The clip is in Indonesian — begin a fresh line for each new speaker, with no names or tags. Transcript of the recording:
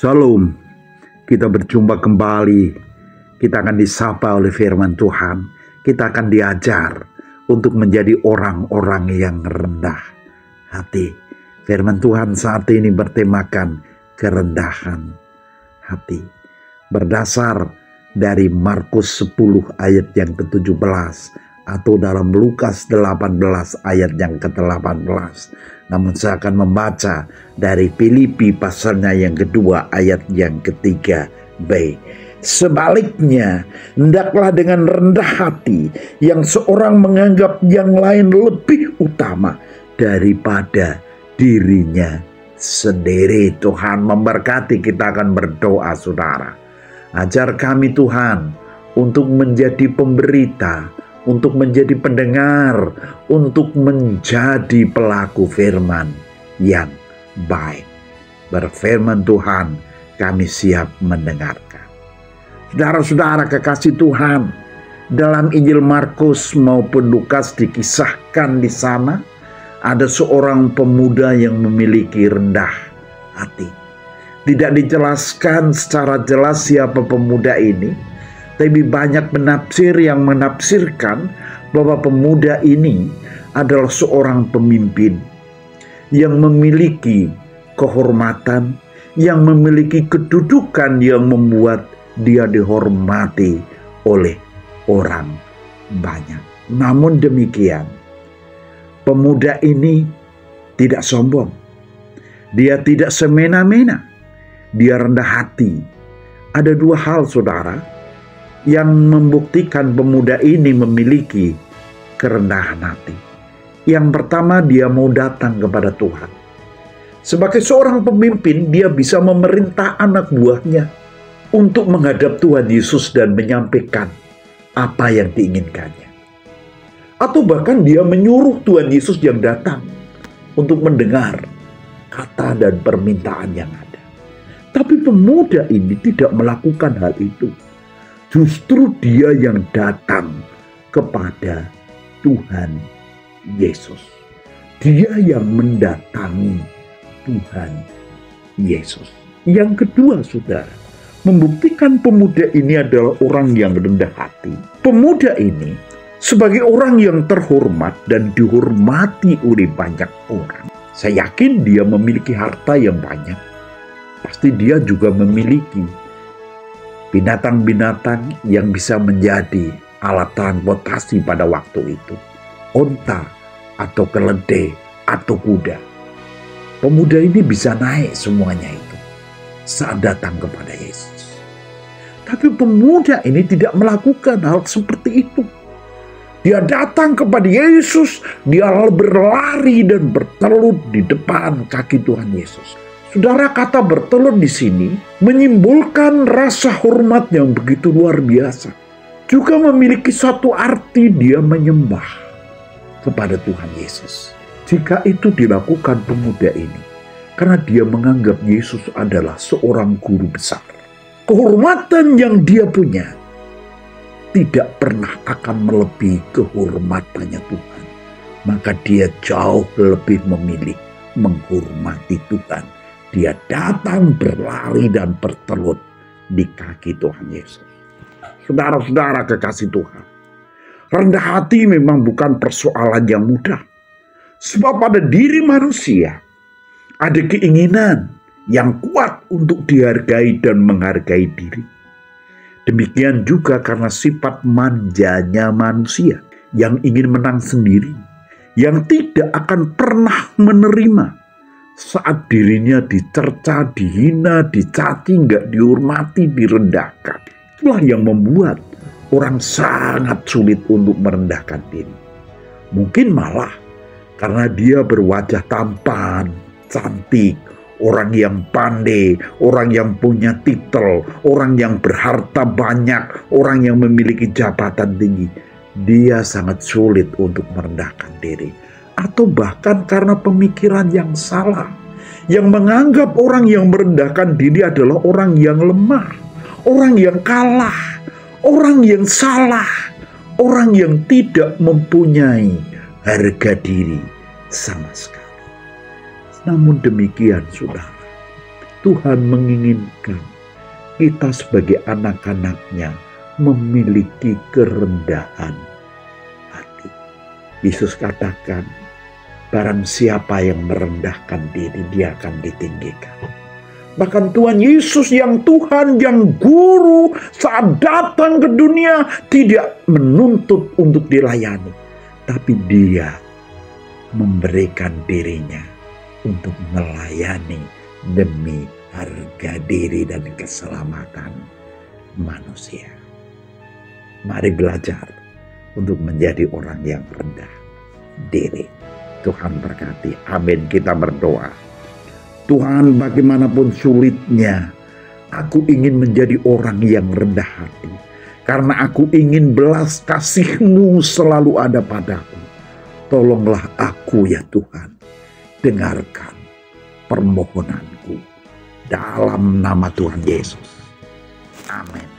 Salam, kita berjumpa kembali. Kita akan disapa oleh firman Tuhan. Kita akan diajar untuk menjadi orang-orang yang rendah hati. Firman Tuhan saat ini bertemakan kerendahan hati. Berdasar dari Markus 10 ayat yang ke-17 atau dalam Lukas 18 ayat yang ke-18. Namun saya akan membaca dari Filipi pasalnya yang kedua ayat yang ke-3b. Sebaliknya, hendaklah dengan rendah hati yang seorang menganggap yang lain lebih utama daripada dirinya sendiri. Tuhan memberkati. Kita akan berdoa, saudara. Ajar kami Tuhan untuk menjadi pemberita, untuk menjadi pendengar, untuk menjadi pelaku firman yang baik. Berfirman Tuhan, kami siap mendengarkan. Saudara-saudara kekasih Tuhan, dalam Injil Markus maupun Lukas dikisahkan di sana ada seorang pemuda yang memiliki rendah hati. Tidak dijelaskan secara jelas siapa pemuda ini, tapi banyak penafsir yang menafsirkan bahwa pemuda ini adalah seorang pemimpin yang memiliki kehormatan, yang memiliki kedudukan yang membuat dia dihormati oleh orang banyak. Namun demikian, pemuda ini tidak sombong. Dia tidak semena-mena. Dia rendah hati. Ada dua hal, saudara, yang membuktikan pemuda ini memiliki kerendahan hati. Yang pertama, dia mau datang kepada Tuhan. Sebagai seorang pemimpin, dia bisa memerintah anak buahnya untuk menghadap Tuhan Yesus dan menyampaikan apa yang diinginkannya. Atau bahkan dia menyuruh Tuhan Yesus yang datang untuk mendengar kata dan permintaan yang ada. Tapi pemuda ini tidak melakukan hal itu. Justru dia yang datang kepada Tuhan Yesus. Dia yang mendatangi Tuhan Yesus. Yang kedua, saudara, membuktikan pemuda ini adalah orang yang rendah hati. Pemuda ini sebagai orang yang terhormat dan dihormati oleh banyak orang. Saya yakin dia memiliki harta yang banyak. Pasti dia juga memiliki binatang-binatang yang bisa menjadi alat transportasi pada waktu itu. Onta atau keledai atau kuda. Pemuda ini bisa naik semuanya itu saat datang kepada Yesus. Tapi pemuda ini tidak melakukan hal seperti itu. Dia datang kepada Yesus, dia berlari dan bertelut di depan kaki Tuhan Yesus. Saudara, kata bertelut di sini menyimbolkan rasa hormat yang begitu luar biasa. Juga memiliki satu arti, dia menyembah kepada Tuhan Yesus. Jika itu dilakukan pemuda ini, karena dia menganggap Yesus adalah seorang guru besar. Kehormatan yang dia punya tidak pernah akan melebihi kehormatannya Tuhan. Maka dia jauh lebih memilih menghormati Tuhan. Dia datang berlari dan bertelut di kaki Tuhan Yesus. Saudara-saudara kekasih Tuhan, rendah hati memang bukan persoalan yang mudah. Sebab pada diri manusia ada keinginan yang kuat untuk dihargai dan menghargai diri. Demikian juga karena sifat manjanya manusia yang ingin menang sendiri, yang tidak akan pernah menerima saat dirinya dicerca, dihina, dicaci, nggak dihormati, direndahkan. Itulah yang membuat orang sangat sulit untuk merendahkan diri. Mungkin malah karena dia berwajah tampan, cantik, orang yang pandai, orang yang punya titel, orang yang berharta banyak, orang yang memiliki jabatan tinggi. Dia sangat sulit untuk merendahkan diri. Atau bahkan karena pemikiran yang salah, yang menganggap orang yang merendahkan diri adalah orang yang lemah, orang yang kalah, orang yang salah, orang yang tidak mempunyai harga diri sama sekali. Namun demikian, saudara, Tuhan menginginkan kita sebagai anak-anaknya memiliki kerendahan hati. Yesus katakan, barang siapa yang merendahkan diri, dia akan ditinggikan. Bahkan Tuhan Yesus yang Tuhan, yang guru, saat datang ke dunia tidak menuntut untuk dilayani, tapi dia memberikan dirinya untuk melayani demi harga diri dan keselamatan manusia. Mari belajar untuk menjadi orang yang rendah diri. Tuhan berkati. Amin. Kita berdoa. Tuhan, bagaimanapun sulitnya, aku ingin menjadi orang yang rendah hati. Karena aku ingin belas kasih-Mu selalu ada padaku. Tolonglah aku ya Tuhan. Dengarkan permohonanku. Dalam nama Tuhan Yesus. Amin.